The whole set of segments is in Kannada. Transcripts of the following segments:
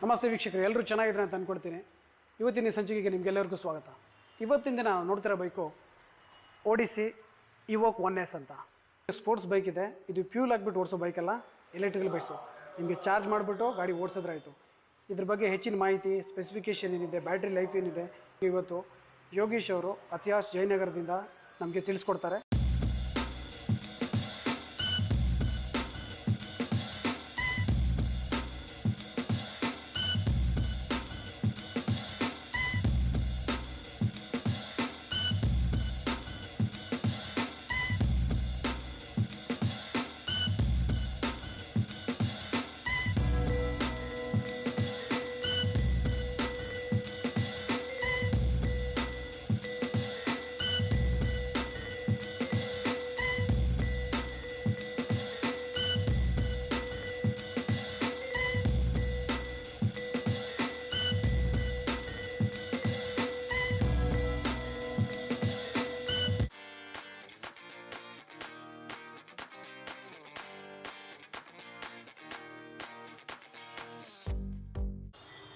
ನಮಸ್ತೆ ವೀಕ್ಷಕರು, ಎಲ್ಲರೂ ಚೆನ್ನಾಗಿದ್ರೆ ಅಂತ ಅಂದ್ಕೊಳ್ತೀನಿ. ಇವತ್ತಿನ ಸಂಚಿಕೆಗೆ ನಿಮಗೆಲ್ಲರಿಗೂ ಸ್ವಾಗತ. ಇವತ್ತಿನ ದಿನ ನೋಡ್ತಿರೋ ಬೈಕು ಓಡಿಸಿ ಇವೋಕ್ 1S ಅಂತ ಸ್ಪೋರ್ಟ್ಸ್ ಬೈಕ್ ಇದೆ. ಇದು ಫ್ಯೂಲ್ ಆಗಿಬಿಟ್ಟು ಓಡಿಸೋ ಬೈಕಲ್ಲ, ಎಲೆಕ್ಟ್ರಿಕಲ್ ಬೈಕ್ಸು. ನಿಮಗೆ ಚಾರ್ಜ್ ಮಾಡಿಬಿಟ್ಟು ಗಾಡಿ ಓಡಿಸಿದ್ರೆ ಆಯಿತು. ಇದ್ರ ಬಗ್ಗೆ ಹೆಚ್ಚಿನ ಮಾಹಿತಿ, ಸ್ಪೆಸಿಫಿಕೇಷನ್ ಏನಿದೆ, ಬ್ಯಾಟ್ರಿ ಲೈಫ್ ಏನಿದೆ, ಇವತ್ತು ಯೋಗೀಶ್ ಅವರು ಅತಿಯಾಸ್ ಜಯನಗರದಿಂದ ನಮಗೆ ತಿಳಿಸ್ಕೊಡ್ತಾರೆ.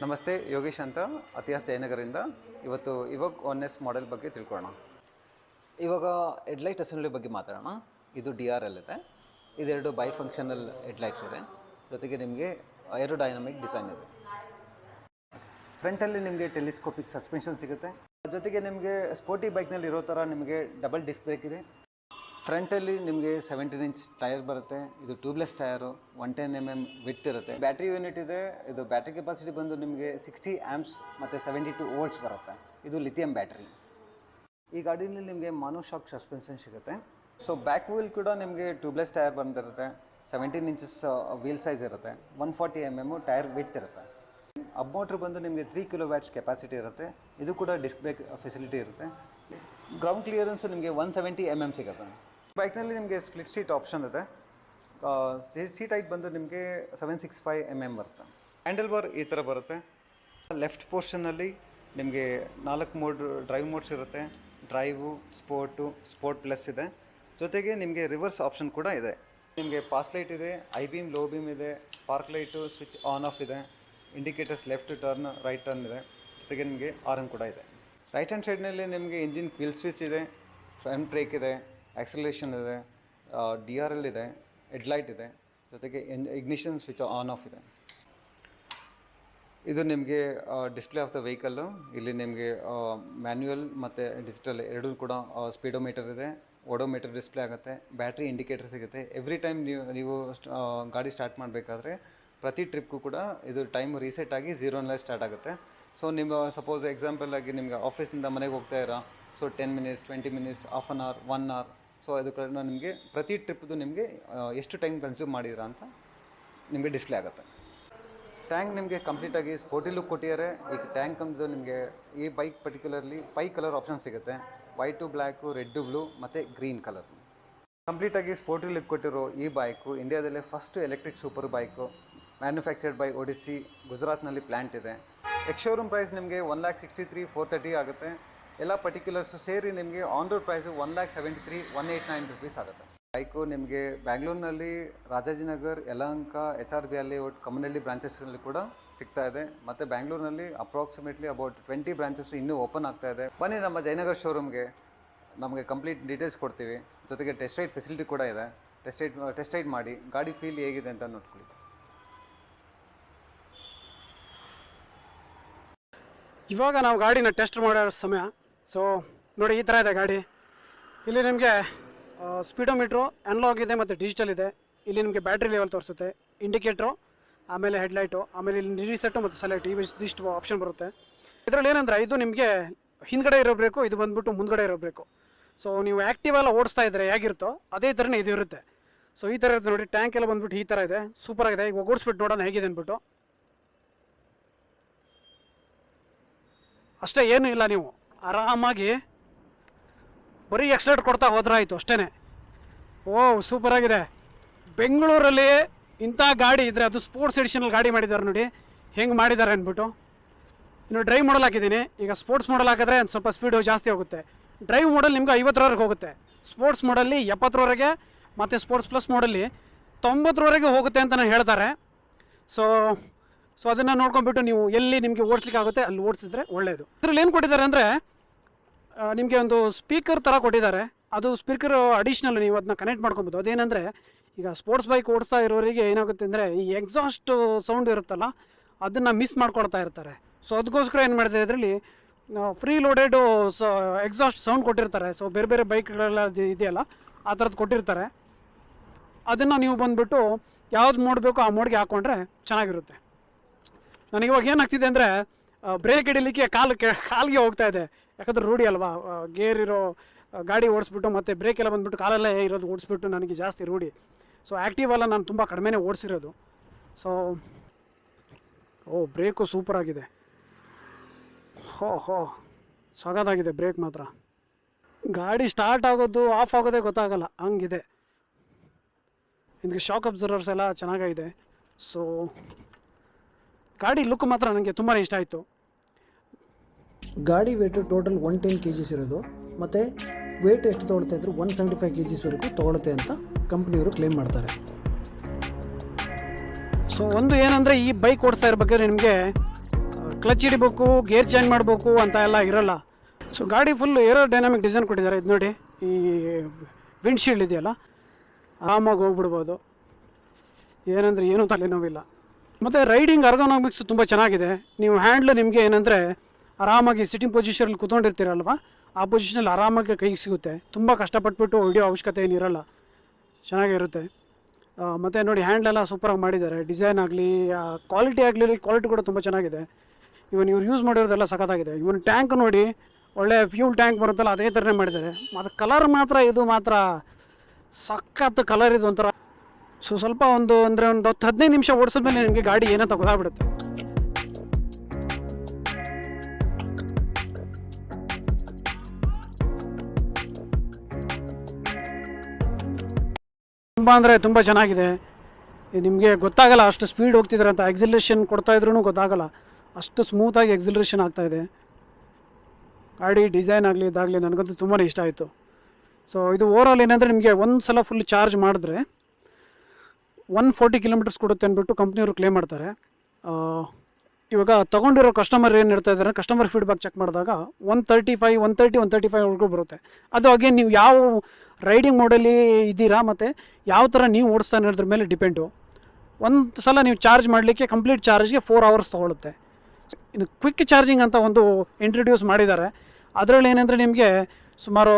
ನಮಸ್ತೆ, ಯೋಗೀಶ್ ಅಂತ ಅತಿಯಾಸ್ ಜಯನಗರಿಂದ. ಇವತ್ತು ಇವಾಗ 1S ಮಾಡೆಲ್ ಬಗ್ಗೆ ತಿಳ್ಕೊಳ್ಳೋಣ. ಇವಾಗ ಹೆಡ್ಲೈಟ್ ಅಸೆಂಬ್ಲಿ ಬಗ್ಗೆ ಮಾತಾಡೋಣ. ಇದು DRL ಇದೆ. ಇದೆರಡು ಬೈ ಫಂಕ್ಷನಲ್ ಹೆಡ್ಲೈಟ್ಸ್ ಇದೆ. ಜೊತೆಗೆ ನಿಮಗೆ ಏರೋಡೈನಮಿಕ್ ಡಿಸೈನ್ ಇದೆ. ಫ್ರಂಟಲ್ಲಿ ನಿಮಗೆ ಟೆಲಿಸ್ಕೋಪಿಕ್ ಸಸ್ಪೆನ್ಷನ್ ಸಿಗುತ್ತೆ. ಜೊತೆಗೆ ನಿಮಗೆ ಸ್ಪೋರ್ಟಿ ಬೈಕ್ನಲ್ಲಿ ಇರೋ ಥರ ನಿಮಗೆ ಡಬಲ್ ಡಿಸ್ಕ್ ಬ್ರೇಕ್ ಇದೆ. ಫ್ರಂಟಲ್ಲಿ ನಿಮಗೆ 17 ಇಂಚ್ ಟೈರ್ ಬರುತ್ತೆ. ಇದು ಟ್ಯೂಬ್ಲೆಸ್ ಟೈರು, 110 mm ವಿಡ್ತ್ ಇರುತ್ತೆ. ಬ್ಯಾಟ್ರಿ ಯೂನಿಟ್ ಇದೆ. ಇದು ಬ್ಯಾಟ್ರಿ ಕೆಪಾಸಿಟಿ ಬಂದು ನಿಮಗೆ 60 amps ಮತ್ತು 72 volts ಬರುತ್ತೆ. ಇದು ಲಿಥಿಯಂ ಬ್ಯಾಟ್ರಿ. ಈ ಗಾಡಿಯಲ್ಲಿ ನಿಮಗೆ ಮಾನೋಶಾಕ್ ಸಸ್ಪೆನ್ಷನ್ ಸಿಗುತ್ತೆ. ಸೊ ಬ್ಯಾಕ್ ವೀಲ್ ಕೂಡ ನಿಮಗೆ ಟ್ಯೂಬ್ಲೆಸ್ ಟೈರ್ ಬಂದಿರುತ್ತೆ. 17 inches ವೀಲ್ ಸೈಜ್ ಇರುತ್ತೆ. 140 mm ಟೈರ್ ವಿಡ್ತ್ ಇರುತ್ತೆ. ಅಬ್ ಮೋಟ್ರ್ ಬಂದು ನಿಮಗೆ 3 kW ಕೆಪಾಸಿಟಿ ಇರುತ್ತೆ. ಇದು ಕೂಡ ಡಿಸ್ಕ್ ಬ್ರೇಕ್ ಫೆಸಿಲಿಟಿ ಇರುತ್ತೆ. ಗ್ರೌಂಡ್ ಕ್ಲಿಯರೆನ್ಸು ನಿಮಗೆ 170 mm ಸಿಗುತ್ತೆ. ಬೈಕ್ನಲ್ಲಿ ನಿಮಗೆ ಸ್ಪ್ಲಿಟ್ ಸೀಟ್ ಆಪ್ಷನ್ ಇದೆ. ಸೀಟ್ ಹೈಟ್ ಬಂದು ನಿಮಗೆ 765 mm ಬರುತ್ತೆ. ಹ್ಯಾಂಡಲ್ ಬಾರ್ ಈ ಥರ ಬರುತ್ತೆ. ಲೆಫ್ಟ್ ಪೋರ್ಷನಲ್ಲಿ ನಿಮಗೆ 4 ಮೋಡ್ ಡ್ರೈವ್ ಮೋಡ್ಸ್ ಇರುತ್ತೆ. ಡ್ರೈವು, ಸ್ಪೋರ್ಟು, ಸ್ಪೋರ್ಟ್ ಪ್ಲಸ್ ಇದೆ. ಜೊತೆಗೆ ನಿಮಗೆ ರಿವರ್ಸ್ ಆಪ್ಷನ್ ಕೂಡ ಇದೆ. ನಿಮಗೆ ಪಾಸ್ ಲೈಟ್ ಇದೆ, ಐ ಬೀಮ್, ಲೋ ಬೀಮ್ ಇದೆ, park light, switch on off ಇದೆ, indicators left turn, right turn ಇದೆ. ಜೊತೆಗೆ ನಿಮಗೆ ಆರನ್ ಕೂಡ ಇದೆ. ರೈಟ್ ಹ್ಯಾಂಡ್ ಸೈಡ್ನಲ್ಲಿ ನಿಮಗೆ ಇಂಜಿನ್ ಕ್ವಿಲ್ ಸ್ವಿಚ್ ಇದೆ, ಫ್ರಂಟ್ ಬ್ರೇಕ್ ಇದೆ, ಆಕ್ಸಲೇಷನ್ ಇದೆ, DRL ಇದೆ, ಹೆಡ್ಲೈಟ್ ಇದೆ. ಜೊತೆಗೆ ಇಗ್ನಿಷನ್ ಸ್ವಿಚ್ ಆನ್ ಆಫ್ ಇದೆ. ಇದು ನಿಮಗೆ ಡಿಸ್ಪ್ಲೇ ಆಫ್ ದ ವೆಹಿಕಲ್ಲು. ಇಲ್ಲಿ ನಿಮಗೆ ಮ್ಯಾನ್ಯುಯಲ್ ಮತ್ತು ಡಿಜಿಟಲ್ ಎರಡೂ ಕೂಡ ಸ್ಪೀಡೋಮೀಟರ್ ಇದೆ, ಓಡೋಮೀಟರ್ ಡಿಸ್ಪ್ಲೇ ಆಗುತ್ತೆ, ಬ್ಯಾಟ್ರಿ ಇಂಡಿಕೇಟರ್ ಸಿಗುತ್ತೆ. ಎವ್ರಿ ಟೈಮ್ ನೀವು ಗಾಡಿ ಸ್ಟಾರ್ಟ್ ಮಾಡಬೇಕಾದ್ರೆ ಪ್ರತಿ ಟ್ರಿಪ್ಗೂ ಕೂಡ ಇದು ಟೈಮ್ ರೀಸೆಟ್ ಆಗಿ 0 ಸ್ಟಾರ್ಟ್ ಆಗುತ್ತೆ. ಸೊ ನಿಮ್ಮ ಸಪೋಸ್ ಎಕ್ಸಾಂಪಲ್ ಆಗಿ ನಿಮಗೆ ಆಫೀಸಿಂದ ಮನೆಗೆ ಹೋಗ್ತಾ ಇರೋ, so 10 minutes, 20 minutes, half an hour, 1 hour, so ಅದಕ್ಕೆ ನಿಮಗೆ ಪ್ರತಿ ಟ್ರಿಪ್ದು ನಿಮಗೆ ಎಷ್ಟು ಟೈಮ್ ಕನ್ಸ್ಯೂಮ್ ಮಾಡಿರಾ ಅಂತ ನಿಮಗೆ ಡಿಸ್ಪ್ಲೇ ಆಗುತ್ತೆ. ಟ್ಯಾಂಕ್ ನಿಮಗೆ ಕಂಪ್ಲೀಟಾಗಿ ಸ್ಪೋರ್ಟಿ ಲುಕ್ ಕೊಟ್ಟಿದ್ದಾರೆ. ಈ ಟ್ಯಾಂಕ್ ಅಂದು ನಿಮಗೆ ಈ ಬೈಕ್ ಪರ್ಟಿಕ್ಯುಲರ್ಲಿ 5 ಕಲರ್ ಆಪ್ಷನ್ ಸಿಗುತ್ತೆ. ವೈಟು, ಬ್ಲ್ಯಾಕು, ರೆಡ್ಡು, ಬ್ಲೂ ಮತ್ತು ಗ್ರೀನ್ ಕಲರ್. ಕಂಪ್ಲೀಟಾಗಿ ಸ್ಪೋರ್ಟಿ ಲುಕ್ ಕೊಟ್ಟಿರೋ ಈ ಬೈಕು ಇಂಡಿಯಾದಲ್ಲೇ first electric super bike. Manufactured by Odysse, ಗುಜರಾತ್ನಲ್ಲಿ ಪ್ಲ್ಯಾಂಟ್ ಇದೆ. ಎಕ್ಸ್-ಶೋರೂಮ್ ಪ್ರೈಸ್ ನಿಮಗೆ 1,63,430 ಆಗುತ್ತೆ. ಎಲ್ಲ ಪರ್ಟಿಕ್ಯುಲರ್ಸು ಸೇರಿ ನಿಮಗೆ ಆನ್ ರೋಡ್ ಪ್ರೈಸು 1,73,189 rupees ಆಗುತ್ತೆ. ಬೈಕು ನಿಮಗೆ ಬ್ಯಾಂಗ್ಳೂರಿನಲ್ಲಿ ರಾಜಾಜಿನಗರ್, ಯಲಹಂಕ, HRB ಲೇಔಟ್, ಕಮ್ಮನಹಳ್ಳಿ ಬ್ರಾಂಚಸ್ಗಳಲ್ಲಿ ಕೂಡ ಸಿಗ್ತಾ ಇದೆ. ಮತ್ತು ಬ್ಯಾಂಗ್ಳೂರಿನಲ್ಲಿ ಅಪ್ರಾಕ್ಸಿಮೇಟ್ಲಿ ಅಬೌಟ್ 20 ಬ್ರಾಂಚಸ್ ಇನ್ನೂ ಓಪನ್ ಆಗ್ತಾ ಇದೆ. ಬನ್ನಿ ನಮ್ಮ ಜಯನಗರ್ ಶೋರೂಮ್ಗೆ, ನಮಗೆ ಕಂಪ್ಲೀಟ್ ಡೀಟೇಲ್ಸ್ ಕೊಡ್ತೀವಿ. ಜೊತೆಗೆ ಟೆಸ್ಟ್ ರೈಡ್ ಫೆಸಿಲಿಟಿ ಕೂಡ ಇದೆ. ಟೆಸ್ಟ್ ರೈಡ್ ಮಾಡಿ ಗಾಡಿ ಫೀಲ್ ಹೇಗಿದೆ ಅಂತ ನೋಡ್ಕೊಳ್ಳಿ. ಇವಾಗ ನಾವು ಗಾಡಿನ ಟೆಸ್ಟ್ ಮಾಡೋ ಸಮಯ. ಸೊ ನೋಡಿ, ಈ ಥರ ಇದೆ ಗಾಡಿ. ಇಲ್ಲಿ ನಿಮಗೆ ಸ್ಪೀಡೋಮೀಟ್ರು ಅನಲಾಗ್ ಇದೆ ಮತ್ತು ಡಿಜಿಟಲ್ ಇದೆ. ಇಲ್ಲಿ ನಿಮಗೆ ಬ್ಯಾಟ್ರಿ ಲೆವೆಲ್ ತೋರಿಸುತ್ತೆ, ಇಂಡಿಕೇಟ್ರು, ಆಮೇಲೆ ಹೆಡ್ಲೈಟು, ಆಮೇಲೆ ಇಲ್ಲಿ ರೀಸೆಟ್ಟು ಮತ್ತು ಸೆಲೆಕ್ಟ್, ಇದಿಷ್ಟು ಆಪ್ಷನ್ ಬರುತ್ತೆ. ಇದರಲ್ಲಿ ಏನಂದರೆ ಇದು ನಿಮಗೆ ಹಿಂದ್ಗಡೆ ಇರೋ ಬ್ರೇಕು, ಇದು ಬಂದುಬಿಟ್ಟು ಮುಂದ್ಗಡೆ ಇರೋ ಬ್ರೇಕು. ಸೊ ನೀವು ಆ್ಯಕ್ಟಿವ್ ಎಲ್ಲ ಓಡಿಸ್ತಾ ಇದ್ದರೆ ಹೇಗಿರುತ್ತೋ ಅದೇ ಥರನೇ ಇದು ಇರುತ್ತೆ. ಸೊ ಈ ಥರ ಇರುತ್ತೆ ನೋಡಿ. ಟ್ಯಾಂಕ್ ಎಲ್ಲ ಬಂದುಬಿಟ್ಟು ಈ ಥರ ಇದೆ, ಸೂಪರಾಗಿದೆ. ಈಗ ಓಡಿಸ್ಬಿಟ್ಟು ನೋಡೋಣ ಹೇಗಿದೆ ಅಂದ್ಬಿಟ್ಟು. ಅಷ್ಟೇ, ಏನೂ ಇಲ್ಲ, ನೀವು ಆರಾಮಾಗಿ ಬರೀ ಎಕ್ಸಲೇಟ್ ಕೊಡ್ತಾ ಹೋದ್ರಾಯಿತು ಅಷ್ಟೇ. ಓ, ಸೂಪರಾಗಿದೆ. ಬೆಂಗಳೂರಲ್ಲಿ ಇಂಥ ಗಾಡಿ ಇದ್ದರೆ, ಅದು ಸ್ಪೋರ್ಟ್ಸ್ ಎಡಿಷನಲ್ಲಿ ಗಾಡಿ ಮಾಡಿದ್ದಾರೆ ನೋಡಿ ಹೆಂಗೆ ಮಾಡಿದ್ದಾರೆ ಅಂದ್ಬಿಟ್ಟು. ಇನ್ನು ಡ್ರೈವ್ ಮಾಡಲ್ ಹಾಕಿದ್ದೀನಿ. ಈಗ ಸ್ಪೋರ್ಟ್ಸ್ ಮಾಡಲ್ ಹಾಕಿದ್ರೆ ಒಂದು ಸ್ವಲ್ಪ ಸ್ಪೀಡು ಜಾಸ್ತಿ ಹೋಗುತ್ತೆ. ಡ್ರೈವ್ ಮಾಡಲ್ ನಿಮ್ಗೆ 50ರವರೆಗೆ ಹೋಗುತ್ತೆ. ಸ್ಪೋರ್ಟ್ಸ್ ಮಾಡಲ್ಲಿ 70ರವರೆಗೆ, ಮತ್ತು ಸ್ಪೋರ್ಟ್ಸ್ ಪ್ಲಸ್ ಮಾಡಲ್ಲಿ 90ರವರೆಗೆ ಹೋಗುತ್ತೆ ಅಂತ ಹೇಳ್ತಾರೆ. ಸೊ ಸೊ ಅದನ್ನು ನೋಡ್ಕೊಂಡ್ಬಿಟ್ಟು ನೀವು ಎಲ್ಲಿ ನಿಮಗೆ ಓಡಿಸ್ಲಿಕ್ಕೆ ಆಗುತ್ತೆ ಅಲ್ಲಿ ಓಡಿಸಿದ್ರೆ ಒಳ್ಳೆಯದು. ಇದರಲ್ಲಿ ಏನು ಕೊಟ್ಟಿದ್ದಾರೆ ಅಂದರೆ ನಿಮಗೆ ಒಂದು ಸ್ಪೀಕರ್ ಥರ ಕೊಟ್ಟಿದ್ದಾರೆ. ಅದು ಸ್ಪೀಕರ್ ಅಡಿಷ್ನಲ್, ನೀವು ಅದನ್ನ ಕನೆಕ್ಟ್ ಮಾಡ್ಕೊಬೋದು. ಅದೇನೆಂದರೆ ಈಗ ಸ್ಪೋರ್ಟ್ಸ್ ಬೈಕ್ ಓಡಿಸ್ತಾ ಇರೋರಿಗೆ ಏನಾಗುತ್ತೆ ಅಂದರೆ ಈ ಎಕ್ಸಾಸ್ಟ್ ಸೌಂಡ್ ಇರುತ್ತಲ್ಲ ಅದನ್ನು ಮಿಸ್ ಮಾಡ್ಕೊಳ್ತಾ ಇರ್ತಾರೆ. ಸೊ ಅದಕ್ಕೋಸ್ಕರ ಏನು ಮಾಡಿದೆ, ಇದರಲ್ಲಿ ಫ್ರೀ ಲೋಡೆಡು ಎಕ್ಸಾಸ್ಟ್ ಸೌಂಡ್ ಕೊಟ್ಟಿರ್ತಾರೆ. ಸೊ ಬೇರೆ ಬೇರೆ ಬೈಕ್ಗಳೆಲ್ಲ ಇದೆಯಲ್ಲ ಆ ಥರದ್ದು ಕೊಟ್ಟಿರ್ತಾರೆ. ಅದನ್ನು ನೀವು ಬಂದುಬಿಟ್ಟು ಯಾವ್ದು ಮೋಡ್ ಬೇಕೋ ಆ ಮೋಡ್ಗೆ ಹಾಕ್ಕೊಂಡ್ರೆ ಚೆನ್ನಾಗಿರುತ್ತೆ. ನನಗಿವಾಗ ಏನಾಗ್ತಿದೆ ಅಂದರೆ ಬ್ರೇಕ್ ಹಿಡಿಲಿಕ್ಕೆ ಕಾಲಿಗೆ ಹೋಗ್ತಾ ಇದೆ. ಯಾಕಂದರೆ ರೂಢಿ ಅಲ್ವಾ, ಗೇರ್ ಇರೋ ಗಾಡಿ ಓಡಿಸ್ಬಿಟ್ಟು ಮತ್ತು ಬ್ರೇಕ್ ಎಲ್ಲ ಬಂದುಬಿಟ್ಟು ಕಾಲಲ್ಲೇ ಇರೋದು ಓಡಿಸ್ಬಿಟ್ಟು ನನಗೆ ಜಾಸ್ತಿ ರೂಢಿ. ಸೊ ಆ್ಯಕ್ಟಿವ್ ಎಲ್ಲ ನಾನು ತುಂಬ ಕಡಿಮೆನೇ ಓಡಿಸಿರೋದು. So break ಸೂಪರಾಗಿದೆ. ಹೋ ಸಗದಾಗಿದೆ ಬ್ರೇಕ್ ಮಾತ್ರ. ಗಾಡಿ ಸ್ಟಾರ್ಟ್ ಆಗೋದು ಆಫ್ ಆಗೋದೇ ಗೊತ್ತಾಗಲ್ಲ ಹಂಗಿದೆ. ಇದಕ್ಕೆ ಶಾಕ್ ಅಬ್ಸರ್ವರ್ಸ್ ಎಲ್ಲ ಚೆನ್ನಾಗಿದೆ. ಸೊ ಗಾಡಿ ಲುಕ್ ಮಾತ್ರ ನನಗೆ ತುಂಬಾ ಇಷ್ಟ ಆಯಿತು. ಗಾಡಿ ವೇಟು ಟೋಟಲ್ 110 kgs ಇರೋದು, ಮತ್ತು ವೇಟ್ ಎಷ್ಟು ತೊಗೊಳ್ತಾ ಇದ್ರು 175 kgsವರೆಗೂ ತೊಗೊಳುತ್ತೆ ಅಂತ ಕಂಪ್ನಿಯವರು ಕ್ಲೇಮ್ ಮಾಡ್ತಾರೆ. ಸೊ ಒಂದು ಏನಂದರೆ ಈ ಬೈಕ್ ಓಡಿಸ್ತಾ ಇರಬೇಕಾದ್ರೆ ನಿಮಗೆ ಕ್ಲಚ್ ಹಿಡಿಬೇಕು, ಗೇರ್ ಚೇಂಜ್ ಮಾಡಬೇಕು ಅಂತ ಎಲ್ಲ ಇರೋಲ್ಲ. ಸೊ ಗಾಡಿ ಫುಲ್ ಏರೋಡೈನಾಮಿಕ್ ಡಿಸೈನ್ ಕೊಟ್ಟಿದ್ದಾರೆ. ಇದು ನೋಡಿ, ಈ ವಿಂಡ್ಶೀಲ್ಡ್ ಇದೆಯಲ್ಲ ಆರಾಮಾಗಿ ಹೋಗ್ಬಿಡ್ಬೋದು. ಏನಂದರೆ ಏನೂ ತಲೆನೋವಿಲ್ಲ. ಮತ್ತು ರೈಡಿಂಗ್ ಅರ್ಗೋನಾಮಿಕ್ಸ್ ತುಂಬ ಚೆನ್ನಾಗಿದೆ. ನೀವು ಹ್ಯಾಂಡ್ಲು ನಿಮಗೆ ಏನಂದರೆ ಆರಾಮಾಗಿ ಸಿಟ್ಟಿಂಗ್ ಪೊಸಿಷನಲ್ಲಿ ಕೂತ್ಕೊಂಡಿರ್ತೀರಲ್ವ, ಆ ಪೊಸಿಷನಲ್ಲಿ ಆರಾಮಾಗಿ ಕೈಗೆ ಸಿಗುತ್ತೆ. ತುಂಬ ಕಷ್ಟಪಟ್ಬಿಟ್ಟು ಹಿಡಿಯೋ ಅವಶ್ಯಕತೆ ಏನಿರಲ್ಲ, ಚೆನ್ನಾಗಿರುತ್ತೆ. ಮತ್ತು ನೋಡಿ ಹ್ಯಾಂಡ್ಲೆಲ್ಲ ಸೂಪರಾಗಿ ಮಾಡಿದ್ದಾರೆ. ಡಿಸೈನ್ ಆಗಲಿ, ಕ್ವಾಲಿಟಿ ಆಗಲಿ, ಕ್ವಾಲಿಟಿ ಕೂಡ ತುಂಬ ಚೆನ್ನಾಗಿದೆ. ಇವನ್ ಇವ್ರು ಯೂಸ್ ಮಾಡಿರೋದೆಲ್ಲ ಸಖತ್ತಾಗಿದೆ. ಇವನ್ ಟ್ಯಾಂಕ್ ನೋಡಿ, ಒಳ್ಳೆ ಫ್ಯೂಲ್ ಟ್ಯಾಂಕ್ ಬರುತ್ತಲ್ಲ ಅದೇ ಥರನೇ ಮಾಡಿದ್ದಾರೆ. ಮತ್ತು ಕಲರ್ ಮಾತ್ರ ಇದು ಮಾತ್ರ ಸಖತ್ ಕಲರ್ ಇದು ಒಂಥರ. ಸೊ ಸ್ವಲ್ಪ ಒಂದು 10-15 ನಿಮಿಷ ಓಡಿಸಿದ್ಮೇಲೆ ನಿಮಗೆ ಗಾಡಿ ಏನಂತ ಗೊತ್ತಾಗ್ಬಿಡುತ್ತೆ. ತುಂಬ ಅಂದರೆ ತುಂಬ ಚೆನ್ನಾಗಿದೆ. ನಿಮಗೆ ಗೊತ್ತಾಗಲ್ಲ ಅಷ್ಟು ಸ್ಪೀಡ್ ಹೋಗ್ತಿದ್ದಾರೆ ಅಂತ. ಎಕ್ಸಿಲರೇಷನ್ ಕೊಡ್ತಾಯಿದ್ರೂ ಗೊತ್ತಾಗಲ್ಲ, ಅಷ್ಟು ಸ್ಮೂತಾಗಿ ಎಕ್ಸಿಲರೇಷನ್ ಆಗ್ತಾಯಿದೆ. ಗಾಡಿ ಡಿಸೈನ್ ಆಗಲಿ ಇದಾಗಲಿ ನನಗಂತೂ ತುಂಬಾ ಇಷ್ಟ ಆಯಿತು. ಸೊ ಇದು ಓವರಾಲ್ ಏನಂದರೆ ನಿಮಗೆ ಒಂದು ಸಲ ಫುಲ್ ಚಾರ್ಜ್ ಮಾಡಿದ್ರೆ 140 ಕಿಲೋಮೀಟರ್ಸ್ ಕೊಡುತ್ತೆ ಅಂದ್ಬಿಟ್ಟು ಕಂಪ್ನಿಯವರು ಕ್ಲೇಮ್ ಮಾಡ್ತಾರೆ. ಇವಾಗ ತೊಗೊಂಡಿರೋ ಕಸ್ಟಮರ್ ಏನು ಇರ್ತಾ ಇದ್ದಾರೆ, ಕಸ್ಟಮರ್ ಫೀಡ್ಬ್ಯಾಕ್ ಚೆಕ್ ಮಾಡಿದಾಗ 135 ಬರುತ್ತೆ. ಅದು ಅಗೇನ್ ನೀವು ಯಾವ ರೈಡಿಂಗ್ ಮೋಡಲ್ಲಿ ಇದ್ದೀರಾ ಮತ್ತು ಯಾವ ಥರ ನೀವು ಓಡಿಸ್ತಾನೆ ಇರೋದ್ರ ಮೇಲೆ ಡಿಪೆಂಡು. ಒಂದು ಸಲ ನೀವು ಚಾರ್ಜ್ ಮಾಡಲಿಕ್ಕೆ ಕಂಪ್ಲೀಟ್ ಚಾರ್ಜ್ಗೆ 4 ಅವರ್ಸ್ ತೊಗೊಳುತ್ತೆ. ಇನ್ನು ಕ್ವಿಕ್ ಚಾರ್ಜಿಂಗ್ ಅಂತ ಒಂದು ಇಂಟ್ರಡ್ಯೂಸ್ ಮಾಡಿದ್ದಾರೆ. ಅದರಲ್ಲಿ ಏನಂದರೆ ನಿಮಗೆ ಸುಮಾರು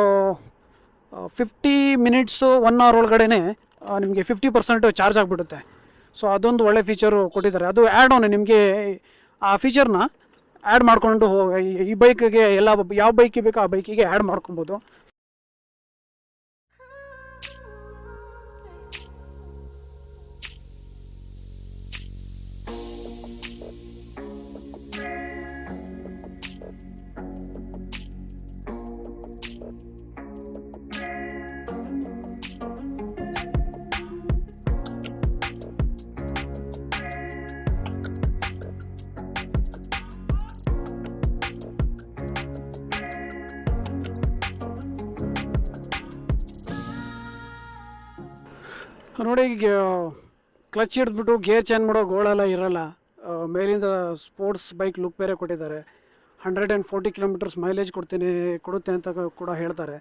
50 ಮಿನಿಟ್ಸು 1 ಅವರ್ ಒಳಗಡೆ ನಿಮಗೆ 50% ಚಾರ್ಜ್ ಆಗಿಬಿಡುತ್ತೆ. ಸೊ ಅದೊಂದು ಒಳ್ಳೆ ಫೀಚರು ಕೊಟ್ಟಿದ್ದಾರೆ. ಅದು ಆ್ಯಡ್ ಆನ್, ನಿಮಗೆ ಆ ಫೀಚರ್ನ ಆ್ಯಡ್ ಮಾಡಿಕೊಂಡು ಈ ಬೈಕಿಗೆ ಎಲ್ಲ ಯಾವ ಬೈಕಿಗೆ ಬೇಕೋ ಆ ಬೈಕಿಗೆ ಆ್ಯಡ್ ಮಾಡ್ಕೊಬೋದು. ನೋಡಿ, ಈಗ ಕ್ಲಚ್ ಹಿಡಿದ್ಬಿಟ್ಟು ಗೇರ್ ಚೇಂಜ್ ಮಾಡೋ ಗೋಳೆಲ್ಲ ಇರೋಲ್ಲ. ಮೇಲಿಂದ ಸ್ಪೋರ್ಟ್ಸ್ ಬೈಕ್ ಲುಕ್ ಬೇರೆ ಕೊಟ್ಟಿದ್ದಾರೆ. 140 ಕಿಲೋಮೀಟರ್ಸ್ ಮೈಲೇಜ್ ಕೊಡುತ್ತೆ ಅಂತ ಕೂಡ ಹೇಳ್ತಾರೆ.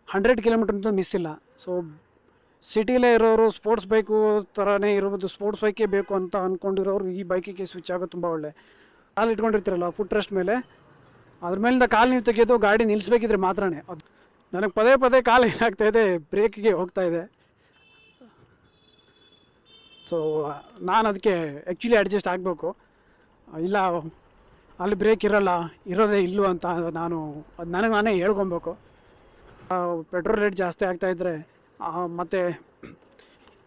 100 ಕಿಲೋಮೀಟರ್ ಮಿಸ್ ಇಲ್ಲ. ಸೊ ಸಿಟಿಲೇ ಇರೋರು ಸ್ಪೋರ್ಟ್ಸ್ ಬೈಕು ಥರನೇ ಇರ್ಬೋದು, ಸ್ಪೋರ್ಟ್ಸ್ ಬೈಕೇ ಬೇಕು ಅಂತ ಅಂದ್ಕೊಂಡಿರೋರು ಈ ಬೈಕಿಗೆ ಸ್ವಿಚ್ ಆಗೋದು ತುಂಬ ಒಳ್ಳೆ. ಕಾಲು ಇಟ್ಕೊಂಡಿರ್ತೀರಲ್ಲ ಫುಟ್ ರೆಸ್ಟ್ ಮೇಲೆ, ಅದ್ರ ಮೇಲಿಂದ ಕಾಲು ನೀವು ತೆಗೆಯೋದು ಗಾಡಿ ನಿಲ್ಲಿಸ್ಬೇಕಿದ್ರೆ ಮಾತ್ರನೇ. ಅದು ನನಗೆ ಪದೇ ಕಾಲು ಏನಾಗ್ತಾಯಿದೆ, ಬ್ರೇಕಿಗೆ ಹೋಗ್ತಾಯಿದೆ. ಸೊ ನಾನು ಅದಕ್ಕೆ ಆ್ಯಕ್ಚುಲಿ ಅಡ್ಜಸ್ಟ್ ಆಗಬೇಕು. ಇಲ್ಲ ಅಲ್ಲಿ ಬ್ರೇಕ್ ಇರೋಲ್ಲ, ಇರೋದೇ ಇಲ್ಲೂ ಅಂತ ನಾನು ಅದು ನನಗೆ ನಾನೇ ಹೇಳ್ಕೊಬೇಕು. ಪೆಟ್ರೋಲ್ ರೇಟ್ ಜಾಸ್ತಿ ಆಗ್ತಾಯಿದ್ರೆ ಮತ್ತು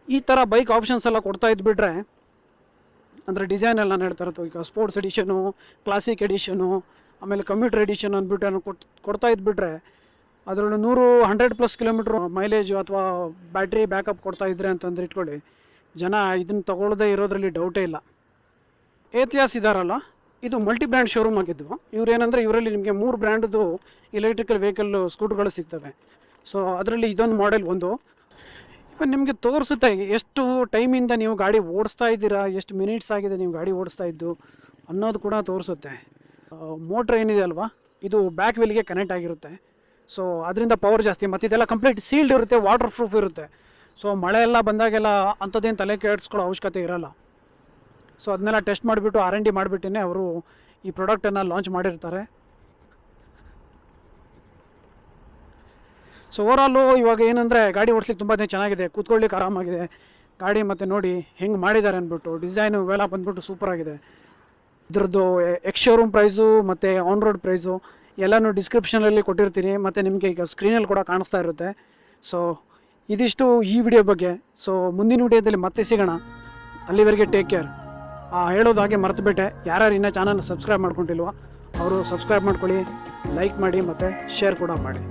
ಈ ಥರ ಬೈಕ್ ಆಪ್ಷನ್ಸ್ ಎಲ್ಲ ಕೊಡ್ತಾ ಇದ್ಬಿಟ್ರೆ, ಅಂದರೆ ಡಿಸೈನ್ ಎಲ್ಲ ನಾನು ಹೇಳ್ತಾ ಇರೋದು, ಈಗ ಸ್ಪೋರ್ಟ್ಸ್ ಎಡಿಷನು, ಕ್ಲಾಸಿಕ್ ಎಡಿಷನು, ಆಮೇಲೆ ಕಂಪ್ಯೂಟರ್ ಎಡಿಷನ್ ಅಂದ್ಬಿಟ್ಟು ಕೊಡ್ತಾ ಇದ್ಬಿಟ್ರೆ ಅದರಲ್ಲಿ 100+ ಕಿಲೋಮೀಟ್ರ್ ಮೈಲೇಜು ಅಥವಾ ಬ್ಯಾಟ್ರಿ ಬ್ಯಾಕಪ್ ಕೊಡ್ತಾ ಇದ್ರೆ ಅಂತಂದ್ರೆ ಇಟ್ಕೊಳ್ಳಿ, ಜನ ಇದನ್ನು ತೊಗೊಳ್ಳೋದೇ ಇರೋದ್ರಲ್ಲಿ ಡೌಟೇ ಇಲ್ಲ. ಏತಿಯಾಸ್ ಇದ್ದಾರಲ್ಲ, ಇದು ಮಲ್ಟಿ ಬ್ರ್ಯಾಂಡ್ ಶೋರೂಮ್ ಆಗಿದ್ದು. ಇವರೇನೆಂದರೆ ಇವರಲ್ಲಿ ನಿಮಗೆ 3 ಬ್ರ್ಯಾಂಡ್ದು ಎಲೆಕ್ಟ್ರಿಕಲ್ ವೆಹಿಕಲ್ ಸ್ಕೂಟರ್ಗಳು ಸಿಗ್ತವೆ. ಸೊ ಅದರಲ್ಲಿ ಇದೊಂದು ಮಾಡೆಲ್ ಒಂದು. ನಿಮಗೆ ತೋರಿಸುತ್ತೆ ಎಷ್ಟು ಟೈಮಿಂದ ನೀವು ಗಾಡಿ ಓಡಿಸ್ತಾ ಇದ್ದೀರಾ, ಎಷ್ಟು ಮಿನಿಟ್ಸ್ ಆಗಿದೆ ನೀವು ಗಾಡಿ ಓಡಿಸ್ತಾ ಇದ್ದು ಅನ್ನೋದು ಕೂಡ ತೋರಿಸುತ್ತೆ. ಮೋಟ್ರ್ ಏನಿದೆ ಅಲ್ವಾ, ಇದು ಬ್ಯಾಕ್ ವೀಲ್ಗೆ ಕನೆಕ್ಟ್ ಆಗಿರುತ್ತೆ. ಸೊ ಅದರಿಂದ ಪವರ್ ಜಾಸ್ತಿ, ಮತ್ತು ಇದೆಲ್ಲ ಕಂಪ್ಲೀಟ್ ಸೀಲ್ಡ್ ಇರುತ್ತೆ, ವಾಟರ್ ಪ್ರೂಫ್ ಇರುತ್ತೆ. ಸೊ ಮಳೆ ಎಲ್ಲ ಬಂದಾಗೆಲ್ಲ ಅಂಥದ್ದೇನು ತಲೆ ಕೆಡಿಸ್ಕೊಳ್ಳೋ ಅವಶ್ಯಕತೆ ಇರೋಲ್ಲ. ಸೊ ಅದನ್ನೆಲ್ಲ ಟೆಸ್ಟ್ ಮಾಡಿಬಿಟ್ಟು R&D ಮಾಡಿಬಿಟ್ಟೇ ಅವರು ಈ ಪ್ರಾಡಕ್ಟನ್ನು ಲಾಂಚ್ ಮಾಡಿರ್ತಾರೆ. ಸೊ ಓವರಾಲು ಇವಾಗ ಏನಂದರೆ ಗಾಡಿ ಓಡಿಸ್ಲಿಕ್ಕೆ ತುಂಬಾ ಚೆನ್ನಾಗಿದೆ, ಕೂತ್ಕೊಳ್ಳಿಕ್ಕೆ ಆರಾಮಾಗಿದೆ ಗಾಡಿ. ಮತ್ತು ನೋಡಿ ಹೆಂಗೆ ಮಾಡಿದ್ದಾರೆ ಅಂದ್ಬಿಟ್ಟು, ಡಿಸೈನು ಇವೆಲ್ಲ ಬಂದ್ಬಿಟ್ಟು ಸೂಪರಾಗಿದೆ. ಇದ್ರದ್ದು ಎಕ್ಸ್ ಶೋರೂಮ್ ಪ್ರೈಸು ಮತ್ತು ಆನ್ ರೋಡ್ ಪ್ರೈಸು ಎಲ್ಲನೂ ಡಿಸ್ಕ್ರಿಪ್ಷನಲ್ಲಿ ಕೊಟ್ಟಿರ್ತೀನಿ, ಮತ್ತು ನಿಮಗೆ ಈಗ ಸ್ಕ್ರೀನಲ್ಲಿ ಕೂಡ ಕಾಣಿಸ್ತಾ ಇರುತ್ತೆ. ಸೊ ಇದಿಷ್ಟು ಈ ವಿಡಿಯೋ ಬಗ್ಗೆ. ಸೊ ಮುಂದಿನ ವಿಡಿಯೋದಲ್ಲಿ ಮತ್ತೆ ಸಿಗೋಣ. ಅಲ್ಲಿವರೆಗೆ ಟೇಕ್ ಕೇರ್. ಹೇಳೋದು ಹಾಗೆ ಮರೆತುಬಿಟ್ಟೆ, ಯಾರ್ಯಾರು ಇನ್ನೂ ಚಾನಲ್ ಸಬ್ಸ್ಕ್ರೈಬ್ ಮಾಡ್ಕೊಂಡಿಲ್ವೋ ಅವರು ಸಬ್ಸ್ಕ್ರೈಬ್ ಮಾಡ್ಕೊಳ್ಳಿ, ಲೈಕ್ ಮಾಡಿ ಮತ್ತು ಶೇರ್ ಕೂಡ ಮಾಡಿ.